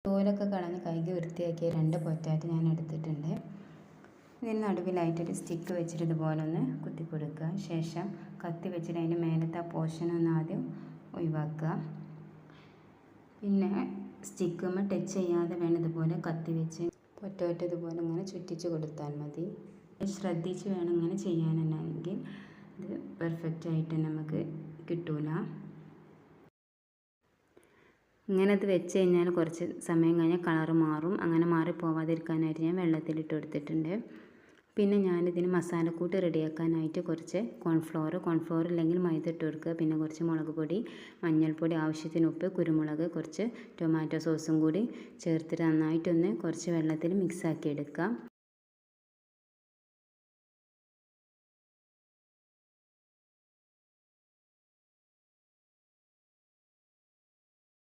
തോലൊക്കെ കളഞ്ഞ് കഴുകി വൃത്തിയാക്കിയ 2 പൊറ്റാറ്റോ ഞാൻ എടുത്തിട്ടുണ്ട്. ഇതിന് നടുവിലായിട്ടൊരു സ്റ്റിക്ക് വെച്ചിട്ട് ഇതുപോലെ ഒന്ന് കുത്തി കൊടുക്കുക. ശേഷം കത്തി വെച്ചിട്ട് അതിൻ്റെ മേലത്തെ ആ പോർഷനൊന്ന് ആദ്യം ഒഴിവാക്കുക. പിന്നെ സ്റ്റിക്കുമ്മ ടച്ച് ചെയ്യാതെ വേണം ഇതുപോലെ കത്തി വെച്ച് പൊറ്റാറ്റോ ഇതുപോലെ ഇങ്ങനെ ചുറ്റിച്ച് കൊടുത്താൽ മതി. ശ്രദ്ധിച്ച് വേണം ഇങ്ങനെ ചെയ്യാനെങ്കിൽ ഇത് പെർഫെക്റ്റായിട്ട് നമുക്ക് കിട്ടൂല. ഇങ്ങനെ അത് വെച്ച് കഴിഞ്ഞാൽ കുറച്ച് സമയം കഴിഞ്ഞാൽ കളറ് മാറും. അങ്ങനെ മാറിപ്പോവാതിരിക്കാനായിട്ട് ഞാൻ വെള്ളത്തിലിട്ട് കൊടുത്തിട്ടുണ്ട്. പിന്നെ ഞാനിതിന് മസാലക്കൂട്ട് റെഡിയാക്കാനായിട്ട് കുറച്ച് കോൺഫ്ലോർ ഇല്ലെങ്കിൽ മൈദ ഇട്ട് കൊടുക്കുക. പിന്നെ കുറച്ച് മുളക് പൊടി, മഞ്ഞൾപ്പൊടി, ആവശ്യത്തിന് ഉപ്പ്, കുരുമുളക്, കുറച്ച് ടൊമാറ്റോ സോസും കൂടി ചേർത്തിട്ട് നന്നായിട്ടൊന്ന് കുറച്ച് വെള്ളത്തിൽ മിക്സാക്കി എടുക്കുക.